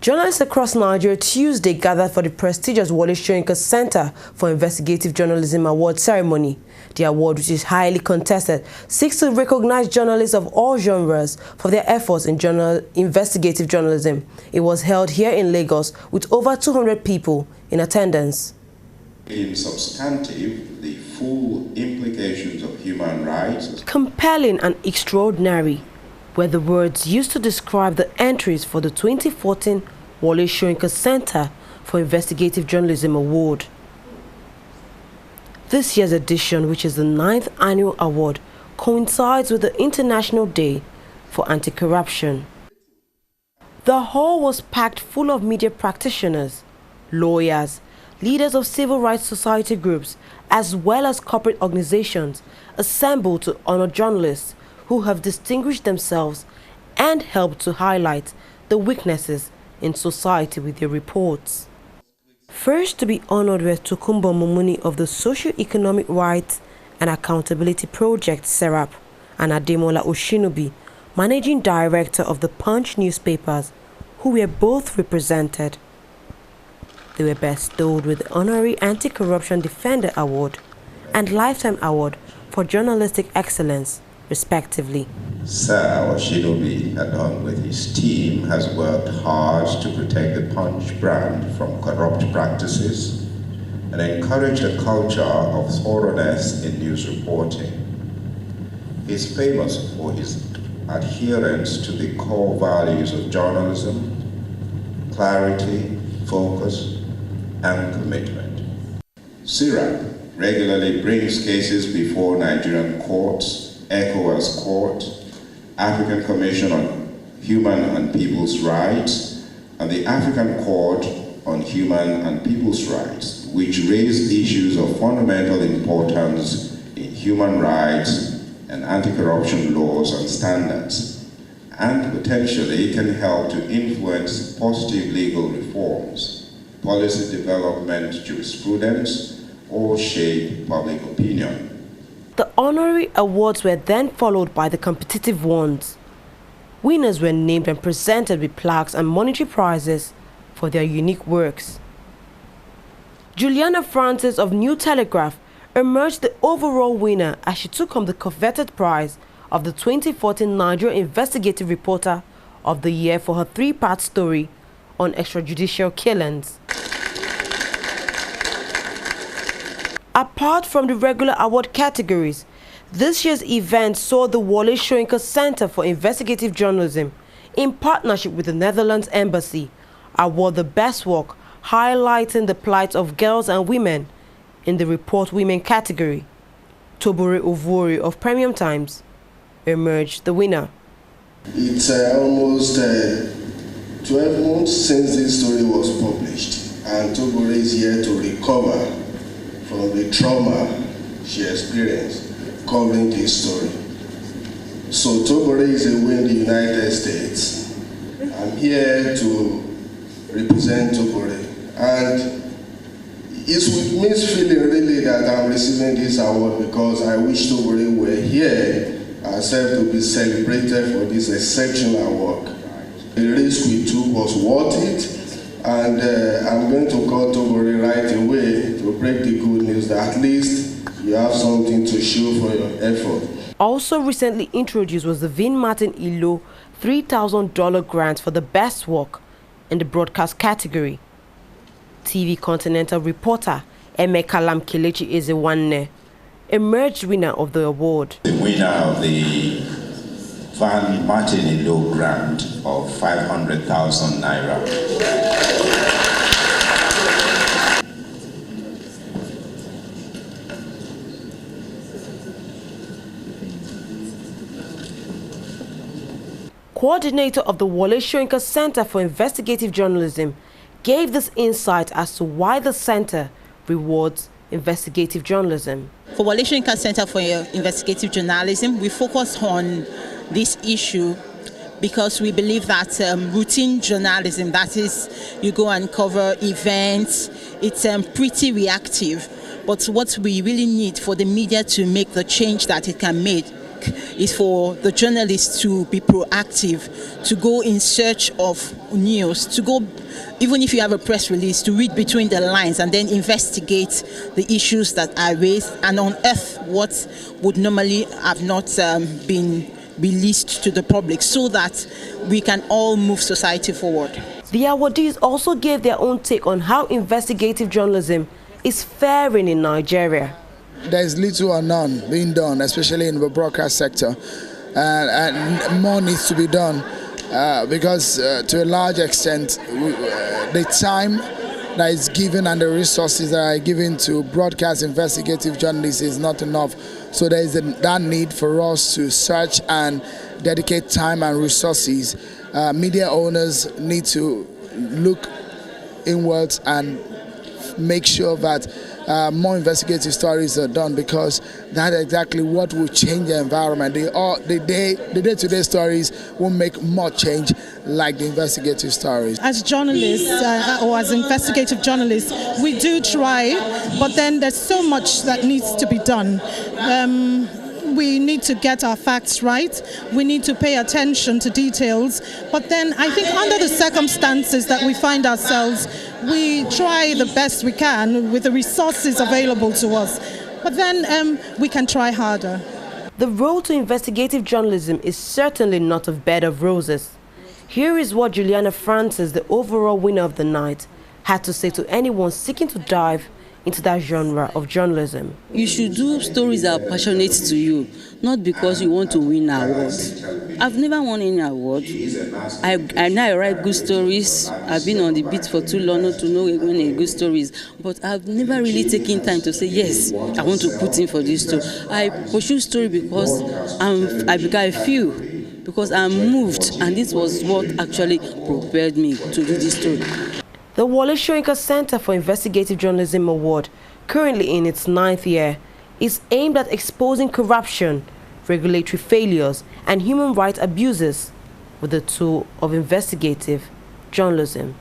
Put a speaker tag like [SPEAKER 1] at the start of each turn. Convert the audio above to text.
[SPEAKER 1] Journalists across Nigeria Tuesday gathered for the prestigious Wole Soyinka Centre for Investigative Journalism Award ceremony. The award, which is highly contested, seeks to recognize journalists of all genres for their efforts in investigative journalism. It was held here in Lagos with over 200 people in attendance.
[SPEAKER 2] In substantive, the full implications of human rights.
[SPEAKER 1] Compelling and extraordinary were the words used to describe the entries for the 2014 Wole Soyinka Centre for Investigative Journalism Award. This year's edition, which is the 9th annual award, coincides with the International Day for Anti-Corruption. The hall was packed full of media practitioners, lawyers, leaders of civil rights society groups, as well as corporate organizations assembled to honor journalists who have distinguished themselves and helped to highlight the weaknesses in society with their reports. First to be honored were Tokunbo Mumuni of the Socio-Economic Rights and Accountability Project, SERAP, and Ademola Oshinobi, Managing Director of the Punch newspapers, who were both represented. They were bestowed with the Honorary Anti-Corruption Defender Award and Lifetime Award for Journalistic Excellence, respectively.
[SPEAKER 2] Sir Oshinobi, along with his team, has worked hard to protect the Punch brand from corrupt practices and encourage a culture of thoroughness in news reporting. He is famous for his adherence to the core values of journalism: clarity, focus, and commitment. SERAP regularly brings cases before Nigerian courts, ECOWAS Court, African Commission on Human and People's Rights, and the African Court on Human and People's Rights, which raise issues of fundamental importance in human rights and anti-corruption laws and standards, and potentially can help to influence positive legal reforms, policy development, jurisprudence, or shape public opinion.
[SPEAKER 1] The honorary awards were then followed by the competitive ones. Winners were named and presented with plaques and monetary prizes for their unique works. Juliana Francis of New Telegraph emerged the overall winner as she took home the coveted prize of the 2014 Nigeria Investigative Reporter of the Year for her 3-part story on extrajudicial killings. Apart from the regular award categories, this year's event saw the Wole Soyinka Centre for Investigative Journalism, in partnership with the Netherlands Embassy, award the best work highlighting the plight of girls and women in the Report Women category. Tobore Ovori of Premium Times emerged the winner.
[SPEAKER 3] It's almost 12 months since this story was published, and Tobore is here to recover from the trauma she experienced covering this story. So Tobore is away in the United States. I'm here to represent Tobore, and it's with mixed feeling really that I'm receiving this award, because I wish Tobore were here herself to be celebrated for this exceptional work. The risk we took was worth it. And I'm going to call Tobore right away to break the good news that at least you have something to show for your effort.
[SPEAKER 1] Also recently introduced was the Vin Martin Ilo $3,000 grant for the best work in the broadcast category. TV Continental reporter Emekalam Kelechi Ezewanne emerged winner of the award.
[SPEAKER 2] The winner of the Van Martin Ilo grant of 500,000 naira.
[SPEAKER 1] Coordinator of the Wole Soyinka Centre for Investigative Journalism gave this insight as to why the centre rewards investigative journalism.
[SPEAKER 4] For Wole Soyinka Centre for Investigative Journalism, we focus on this issue because we believe that routine journalism, that is, you go and cover events, it's pretty reactive. But what we really need for the media to make the change that it can make work is for the journalists to be proactive, to go in search of news, to go, even if you have a press release, to read between the lines and then investigate the issues that are raised and unearth what would normally have not been released to the public, so that we can all move society forward.
[SPEAKER 1] The awardees also gave their own take on how investigative journalism is faring in Nigeria.
[SPEAKER 5] There is little or none being done, especially in the broadcast sector, and more needs to be done because to a large extent the time that is given and the resources that are given to broadcast investigative journalists is not enough. So there is that need for us to search and dedicate time and resources. Media owners need to look inwards and make sure that more investigative stories are done, because that's exactly what will change the environment. The day-to-day stories won't make much change like the investigative stories.
[SPEAKER 6] As journalists or as investigative journalists, we do try, but then there's so much that needs to be done. We need to get our facts right. We need to pay attention to details. But then I think under the circumstances that we find ourselves, we try the best we can with the resources available to us. But then we can try harder.
[SPEAKER 1] The road to investigative journalism is certainly not a bed of roses. Here is what Juliana Francis, the overall winner of the night, had to say to anyone seeking to dive into that genre of journalism.
[SPEAKER 7] You should do stories that are passionate to you, not because you want to win an award. I've never won any award. I know I write good stories. I've been on the beat for too long not to know when a good story is. But I've never really taken time to say, yes, I want to put in for this story. I pursue story because I feel, because I'm moved, and this was what actually propelled me to do this story.
[SPEAKER 1] The Wole Soyinka Centre for Investigative Journalism Award, currently in its 9th year, is aimed at exposing corruption, regulatory failures, and human rights abuses with the tool of investigative journalism.